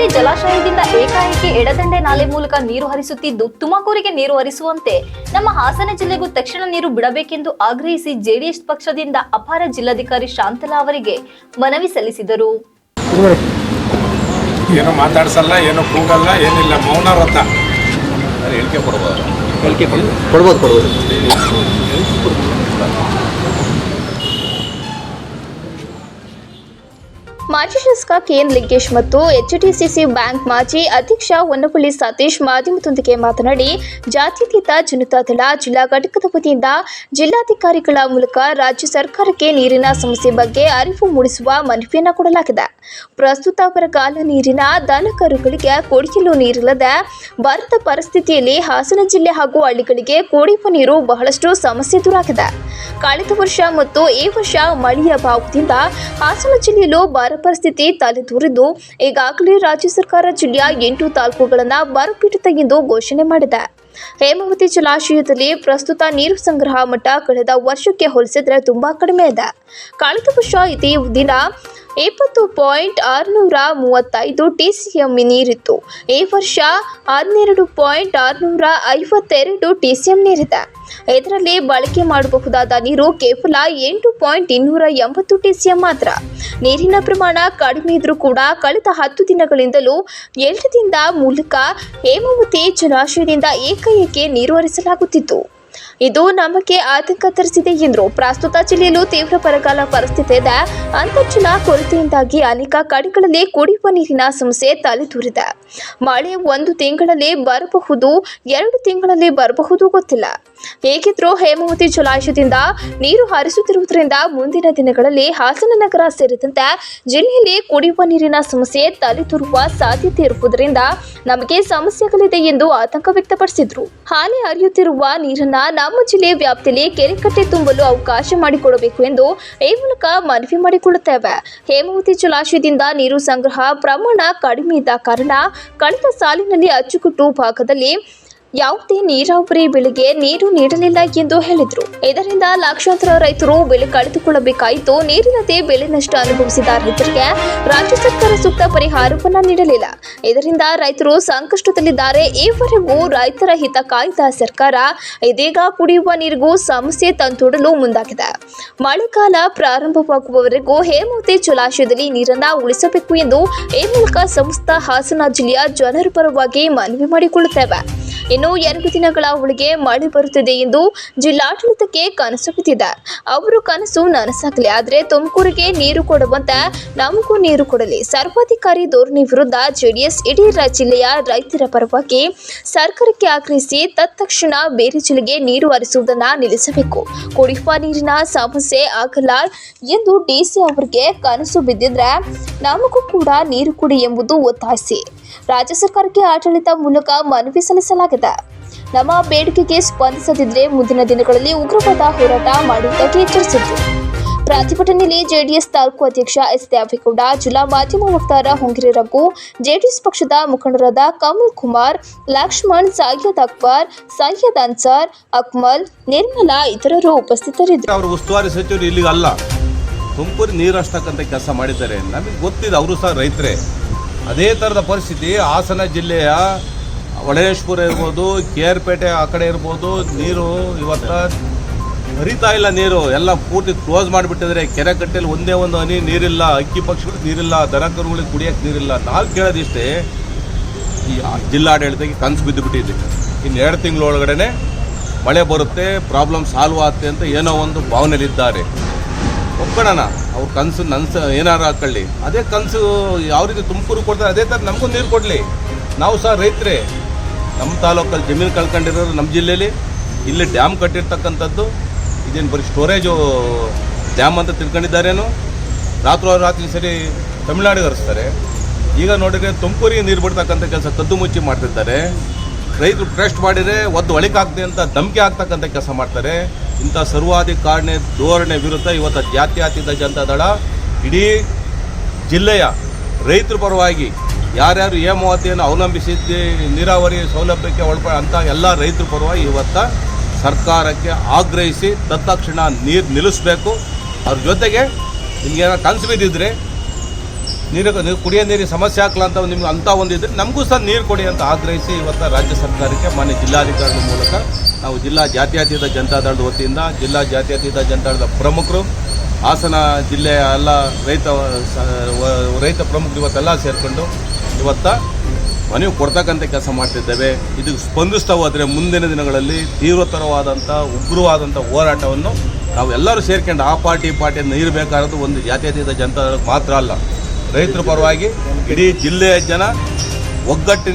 ಹೇಮಾವತಿ ಜಲಾಶಯದಿಂದ ಏಕಾಏಕಿ ಎಡದಂಡೆ ನಾಲೆ ಮೂಲಕ ನೀರು ಹರಿಸುತ್ತಿದ್ದು ತುಮಕೂರಿಗೆ ನೀರು ಹರಿಸುವಂತೆ ನಮ್ಮ ಹಾಸನ ಜಿಲ್ಲೆಗೂ ತಕ್ಷಣ ನೀರು ಬಿಡಬೇಕೆಂದು ಆಗ್ರಹಿಸಿ ಜೆಡಿಎಸ್ ಪಕ್ಷದಿಂದ ಅಪರ ಜಿಲ್ಲಾಧಿಕಾರಿ ಶಾಂತಲಾ ಅವರಿಗೆ ಮನವಿ ಸಲ್ಲಿಸಿದರು. ಏನು ಮಾತಾಡ್ಸಲ್ಲ, ಏನು ಕೂಗಲ್ಲ, ಏನಿಲ್ಲ, ಮೌನ ವ್ರತ. ಹೇಳಿಕೆ ಕೊಡ್ಬೋದು. ಮಾಜಿ ಶಾಸಕ ಕೆಎನ್ ಲಿಂಗೇಶ್ ಮತ್ತು ಎಚ್ಡಿಸಿಸಿ ಬ್ಯಾಂಕ್ ಮಾಜಿ ಅಧ್ಯಕ್ಷ ಹೊನ್ನಪಳ್ಳಿ ಸತೀಶ್ ಮಾಧ್ಯಮದೊಂದಿಗೆ ಮಾತನಾಡಿ, ಜಾತ್ಯತೀತ ಜನತಾದಳ ಜಿಲ್ಲಾ ಘಟಕದ ವತಿಯಿಂದ ಜಿಲ್ಲಾಧಿಕಾರಿಗಳ ಮೂಲಕ ರಾಜ್ಯ ಸರ್ಕಾರಕ್ಕೆ ನೀರಿನ ಸಮಸ್ಯೆ ಬಗ್ಗೆ ಅರಿವು ಮೂಡಿಸುವ ಮನವಿಯನ್ನು ಕೊಡಲಾಗಿದೆ. ಪ್ರಸ್ತುತ ಬರಗಾಲ ನೀರಿನ ದನಕರುಗಳಿಗೆ ಕುಡಿಯಲು ನೀರಿಲ್ಲದೆ ಬರದ ಪರಿಸ್ಥಿತಿಯಲ್ಲಿ ಹಾಸನ ಜಿಲ್ಲೆ ಹಾಗೂ ಹಳ್ಳಿಗಳಿಗೆ ಕುಡಿಯುವ ನೀರು ಬಹಳಷ್ಟು ಸಮಸ್ಯೆ ಎದುರಾಗಿದೆ. ಕಳೆದ ವರ್ಷ ಮತ್ತು ಈ ವರ್ಷ ಮಳೆಯ ಅಭಾವದಿಂದ ಹಾಸನ ಜಿಲ್ಲೆಯಲ್ಲೂ ಬರ ಪರಿಸ್ಥಿತಿ ತಲೆದೂರಿದ್ದು, ಈಗಾಗಲೇ ರಾಜ್ಯ ಸರ್ಕಾರ ಜಿಲ್ಲೆಯ 8 ತಾಲೂಕುಗಳನ್ನು ಬರಪೀಡಿತ ಎಂದು ಘೋಷಣೆ ಮಾಡಿದೆ. ಹೇಮಾವತಿ ಜಲಾಶಯದಲ್ಲಿ ಪ್ರಸ್ತುತ ನೀರು ಸಂಗ್ರಹ ಮಟ್ಟ ಕಳೆದ ವರ್ಷಕ್ಕೆ ಹೋಲಿಸಿದರೆ ತುಂಬಾ ಕಡಿಮೆ ಇದೆ. ಕಳೆದ ವರ್ಷ ಇದೇ ದಿನ 20.635 TCM ನೀರಿತ್ತು. ಈ ವರ್ಷ 12.652 TCM ನೀರಿದೆ. ಇದರಲ್ಲಿ ಬಳಕೆ ಮಾಡಬಹುದಾದ ನೀರು ಕೇವಲ 8.280 TCM ಮಾತ್ರ. ನೀರಿನ ಪ್ರಮಾಣ ಕಡಿಮೆ ಇದ್ರೂ ಕೂಡ ಕಳೆದ 10 ದಿನಗಳಿಂದಲೂ ಎಲ್ಟದಿಂದ ಮೂಲಕ ಹೇಮಾವತಿ ಜಲಾಶಯದಿಂದ ಏಕಾಏಕಿ ನೀರು ಹರಿಸಲಾಗುತ್ತಿತ್ತು. ಇದು ನಮಗೆ ಆತಂಕ ತರಿಸಿದೆ ಎಂದರು. ಪ್ರಸ್ತುತ ಜಿಲ್ಲೆಯಲ್ಲೂ ತೀವ್ರ ಬರಗಾಲ ಪರಿಸ್ಥಿತಿ ಇದೆ. ಅಂತರ್ಜಲ ಕೊರತೆಯಿಂದಾಗಿ ಅನೇಕ ಕಡೆಗಳಲ್ಲಿ ಕುಡಿಯುವ ನೀರಿನ ಸಮಸ್ಯೆ ತಲೆದೂರಿದೆ. ಮಳೆ 1 ತಿಂಗಳಲ್ಲಿ ಬರಬಹುದು, 2 ತಿಂಗಳಲ್ಲಿ ಬರಬಹುದು ಗೊತ್ತಿಲ್ಲ. ಹೇಗಿದ್ರೂ ಹೇಮಾವತಿ ಜಲಾಶಯದಿಂದ ನೀರು ಹರಿಸುತ್ತಿರುವುದರಿಂದ ಮುಂದಿನ ದಿನಗಳಲ್ಲಿ ಹಾಸನ ನಗರ ಸೇರಿದಂತೆ ಜಿಲ್ಲೆಯಲ್ಲಿ ಕುಡಿಯುವ ನೀರಿನ ಸಮಸ್ಯೆ ತಲೆದೂರುವ ಸಾಧ್ಯತೆ ಇರುವುದರಿಂದ ನಮಗೆ ಸಮಸ್ಯೆಗಳಿದೆ ಎಂದು ಆತಂಕ ವ್ಯಕ್ತಪಡಿಸಿದರು. ಹಾಲಿ ಹರಿಯುತ್ತಿರುವ ನೀರನ್ನ ನಮ್ಮ ಜಿಲ್ಲೆ ವ್ಯಾಪ್ತಿಯಲ್ಲಿ ಕೆರೆಕಟ್ಟೆ ತುಂಬಲು ಅವಕಾಶ ಮಾಡಿಕೊಡಬೇಕು ಎಂದು ಈ ಮೂಲಕ ಮನವಿ ಮಾಡಿಕೊಳ್ಳುತ್ತೇವೆ. ಹೇಮಾವತಿ ಜಲಾಶಯದಿಂದ ನೀರು ಸಂಗ್ರಹ ಪ್ರಮಾಣ ಕಡಿಮೆ ಇದ್ದ ಕಾರಣ ಕಳೆದ ಸಾಲಿನಲ್ಲಿ ಅಚ್ಚುಕಟ್ಟು ಭಾಗದಲ್ಲಿ ಯಾವುದೇ ನೀರಾವರಿ ಬೆಳೆಗೆ ನೀರು ನೀಡಲಿಲ್ಲ ಎಂದು ಹೇಳಿದರು. ಇದರಿಂದ ಲಕ್ಷಾಂತರ ರೈತರು ಬೆಳೆ ಕಳೆದುಕೊಳ್ಳಬೇಕಾಯಿತು. ನೀರಿಲ್ಲದೆ ಬೆಳೆ ನಷ್ಟ ಅನುಭವಿಸಿದ ರೈತರಿಗೆ ರಾಜ್ಯ ಸರ್ಕಾರ ಸೂಕ್ತ ಪರಿಹಾರವನ್ನು ನೀಡಲಿಲ್ಲ. ಇದರಿಂದ ರೈತರು ಸಂಕಷ್ಟದಲ್ಲಿದ್ದಾರೆ. ಈವರೆಗೂ ರೈತರ ಹಿತ ಕಾಯ್ದ ಸರ್ಕಾರ ಇದೀಗ ಕುಡಿಯುವ ನೀರಿಗೂ ಸಮಸ್ಯೆ ತಂದೊಡ್ಡಲು ಮುಂದಾಗಿದೆ. ಮಳೆಗಾಲ ಪ್ರಾರಂಭವಾಗುವವರೆಗೂ ಹೇಮಾವತಿ ಜಲಾಶಯದಲ್ಲಿ ನೀರನ್ನು ಉಳಿಸಬೇಕು ಎಂದು ಈ ಮೂಲಕ ಸಮಸ್ತ ಹಾಸನ ಜಿಲ್ಲೆಯ ಜನರ ಪರವಾಗಿ ಮನವಿ ಮಾಡಿಕೊಳ್ಳುತ್ತೇವೆ. ಇನ್ನು 2 ದಿನಗಳ ಒಳಗೆ ಮಳೆ ಬರುತ್ತದೆ ಎಂದು ಜಿಲ್ಲಾಡಳಿತಕ್ಕೆ ಕನಸು ಬಿದ್ದಿದೆ. ಅವರು ಕನಸು ನನಸಾಗಲಿ, ಆದರೆ ತುಮಕೂರಿಗೆ ನೀರು ಕೊಡುವಂತೆ ನಮಗೂ ನೀರು ಕೊಡಲಿ. ಸರ್ವಾಧಿಕಾರಿ ಧೋರಣೆ ವಿರುದ್ಧ ಜೆಡಿಎಸ್ ಇಡೀ ಜಿಲ್ಲೆಯ ರೈತರ ಪರವಾಗಿ ಸರ್ಕಾರಕ್ಕೆ ಆಗ್ರಹಿಸಿ ತತ್ಕ್ಷಣ ಬೇರೆ ಜಿಲ್ಲೆಗೆ ನೀರು ಹರಿಸುವುದನ್ನು ನಿಲ್ಲಿಸಬೇಕು. ಕುಡಿಯುವ ನೀರಿನ ಸಮಸ್ಯೆ ಆಗಲ್ಲ ಎಂದು ಡಿಸಿ ಅವರಿಗೆ ಕನಸು ಬಿದ್ದಿದ್ರೆ ನಮಗೂ ಕೂಡ ನೀರು ಕೊಡಿ ಎಂಬುದು ಒತ್ತಾಯಿಸಿ ರಾಜ್ಯ ಸರ್ಕಾರಕ್ಕೆ ಆಡಳಿತ ಮೂಲಕ ಮನವಿ ಸಲ್ಲಿಸಲಾಗಿದೆ. ನಮ್ಮ ಬೇಡಿಕೆಗೆ ಸ್ಪಂದಿಸದಿದ್ದರೆ ಮುಂದಿನ ದಿನಗಳಲ್ಲಿ ಉಗ್ರವಾದ ಹೋರಾಟ ಮಾಡುವುದಾಗಿ ಎಚ್ಚರಿಸಿದರು. ಪ್ರತಿಭಟನೆಯಲ್ಲಿ ಜೆಡಿಎಸ್ ತಾಲೂಕು ಅಧ್ಯಕ್ಷ ಎಸ್ ದೇವೇಗೌಡ, ಜಿಲ್ಲಾ ಮಾಧ್ಯಮ ವಕ್ತಾರ ಹೊಂಗಿರಿ ರಘು, ಜೆಡಿಎಸ್ ಪಕ್ಷದ ಮುಖಂಡರಾದ ಕಮಲ್ ಕುಮಾರ್, ಲಕ್ಷ್ಮಣ್, ಸೈಯದ್ ಅಕ್ಬರ್, ಸೈಯದ್ ಅನ್ಸರ್, ಅಕ್ಮಲ್, ನಿರ್ಮಲಾ ಇತರರು ಉಪಸ್ಥಿತರಿದ್ದರು. ಅವರು ಉಸ್ತುವಾರಿ ಸಚಿವರು ಇಲ್ಲಿಗೆ ಅಲ್ಲ, ತುಮಕೂರು ನೀರು ಹರಿಸ್ತಕ್ಕಂಥ ಕೆಲಸ ಮಾಡಿದ್ದಾರೆ. ನಮಗೆ ಗೊತ್ತಿದೆ, ಅವರು ಸಹ ರೈತರೇ. ಅದೇ ಥರದ ಪರಿಸ್ಥಿತಿ ಹಾಸನ ಜಿಲ್ಲೆಯ ಒಳೇಶ್ಪುರ ಇರ್ಬೋದು, ಕೇರ್ಪೇಟೆ ಆ ಕಡೆ ಇರ್ಬೋದು. ನೀರು ಇವತ್ತು ಹರಿತಾ ಇಲ್ಲ. ನೀರು ಎಲ್ಲ ಪೂರ್ತಿ ಕ್ಲೋಸ್ ಮಾಡಿಬಿಟ್ಟಿದ್ರೆ. ಕೆರೆ ಕಟ್ಟೆಯಲ್ಲಿ ಒಂದೇ ಒಂದು ಹನಿ ನೀರಿಲ್ಲ, ಅಕ್ಕಿ ಪಕ್ಷಿಗಳಿಗೆ ನೀರಿಲ್ಲ, ದನ ಕರುಗಳಿಗೆ ಕುಡಿಯೋಕ್ಕೆ ನೀರಿಲ್ಲ. ನಾವು ಕೇಳೋದಿಷ್ಟೇ, ಈ ಜಿಲ್ಲಾಡಳಿತಕ್ಕೆ ಕನಸು ಬಿದ್ದುಬಿಟ್ಟಿದೆ. ಇನ್ನು 2 ತಿಂಗಳೊಳಗಡೆ ಮಳೆ ಬರುತ್ತೆ, ಪ್ರಾಬ್ಲಮ್ ಸಾಲ್ವ್ ಆಗುತ್ತೆ ಅಂತ ಏನೋ ಒಂದು ಭಾವನೆಯಲ್ಲಿದ್ದಾರೆ. ಒಪ್ಕೊಳ್ಳೋಣ, ಅವ್ರ ಕನಸು ಏನಾರು ಹಾಕೊಳ್ಳಿ. ಅದೇ ಕನಸು ಯಾವ ರೀತಿ ತುಮಕೂರು ಕೊಡ್ತಾರೆ ಅದೇ ಥರ ನಮಗೂ ನೀರು ಕೊಡಲಿ. ನಾವು ಸಹ ರೈತರೇ. ನಮ್ಮ ತಾಲೂಕಲ್ಲಿ ಜಮೀನು ಕಳ್ಕೊಂಡಿರೋರು ನಮ್ಮ ಜಿಲ್ಲೆಯಲ್ಲಿ. ಇಲ್ಲಿ ಡ್ಯಾಮ್ ಕಟ್ಟಿರ್ತಕ್ಕಂಥದ್ದು ಇದೇನು ಬರೀ ಸ್ಟೋರೇಜು ಡ್ಯಾಮ್ ಅಂತ ತಿಳ್ಕೊಂಡಿದ್ದಾರೇನು? ರಾತ್ರಿ ಸರಿ ತಮಿಳ್ನಾಡಿಗೆ ಹರಿಸ್ತಾರೆ. ಈಗ ನೋಡಿದರೆ ತುಮಕೂರಿಗೆ ನೀರು ಬಿಡ್ತಕ್ಕಂಥ ಕೆಲಸ ಕದ್ದು ಮುಚ್ಚಿ ಮಾಡ್ತಿದ್ದಾರೆ. ರೈತರು ಟ್ರಸ್ಟ್ ಮಾಡಿದರೆ ಒದ್ದು ಒಳಿಕಾಗ್ತದೆ ಅಂತ ಧಮಕಿ ಆಗ್ತಕ್ಕಂಥ ಕೆಲಸ ಮಾಡ್ತಾರೆ. ಇಂಥ ಸರ್ವಾಧಿಕಾರಿ ಧೋರಣೆ ವಿರುದ್ಧ ಇವತ್ತು ಜಾತ್ಯತೀತ ಜನತಾದಳ ಇಡೀ ಜಿಲ್ಲೆಯ ರೈತರ ಪರವಾಗಿ ಯಾರ್ಯಾರು ಹೇಮಾವತಿಯನ್ನು ಅವಲಂಬಿಸಿದ್ದು ನೀರಾವರಿ ಸೌಲಭ್ಯಕ್ಕೆ ಅಂಥ ಎಲ್ಲ ರೈತರ ಪರವಾಗಿ ಇವತ್ತು ಸರ್ಕಾರಕ್ಕೆ ಆಗ್ರಹಿಸಿ ತತ್ಕ್ಷಣ ನೀರು ನಿಲ್ಲಿಸಬೇಕು. ಅವ್ರ ಜೊತೆಗೆ ನಿಮಗೇನೋ ಕನಸು ಬಿದ್ದಿದ್ರೆ ಕುಡಿಯೋ ನೀರಿಗೆ ಸಮಸ್ಯೆ ಹಾಕಲ್ಲ ಅಂತ ನಿಮ್ಗೆ ಅಂತ ಒಂದಿದ್ರೆ ನಮಗೂ ಸಹ ನೀರು ಕೊಡಿ ಅಂತ ಆಗ್ರಹಿಸಿ ಇವತ್ತು ರಾಜ್ಯ ಸರ್ಕಾರಕ್ಕೆ ಮಾನ್ಯ ಜಿಲ್ಲಾಧಿಕಾರಿಗಳ ಮೂಲಕ ನಾವು ಜಿಲ್ಲಾ ಜಾತ್ಯತೀತ ಜನತಾದಳದ ವತಿಯಿಂದ ಜಿಲ್ಲಾ ಜಾತ್ಯತೀತ ಜನತಾದಳದ ಪ್ರಮುಖರು ಹಾಸನ ಜಿಲ್ಲೆಯ ಎಲ್ಲ ರೈತ ಪ್ರಮುಖರು ಇವತ್ತೆಲ್ಲ ಸೇರಿಕೊಂಡು ಮನವಿ ಕೊಡ್ತಕ್ಕಂಥ ಕೆಲಸ ಮಾಡ್ತಿದ್ದೇವೆ. ಇದಕ್ಕೆ ಸ್ಪಂದಿಸ್ತಾ ಹೋದರೆ ಮುಂದಿನ ದಿನಗಳಲ್ಲಿ ತೀವ್ರತರವಾದಂಥ ಉಗ್ರವಾದಂಥ ಹೋರಾಟವನ್ನು ನಾವೆಲ್ಲರೂ ಸೇರ್ಕೊಂಡು ಆ ಪಾರ್ಟಿ ನೀರು ಬೇಕಾದ್ದು ಒಂದು ಜಾತ್ಯತೀತ ಜನತಾದಳಕ್ಕೆ ಮಾತ್ರ ಅಲ್ಲ, ರೈತರ ಪರವಾಗಿ ಇಡೀ ಜಿಲ್ಲೆಯ ಜನ ಒಗ್ಗಟ್ಟಿನ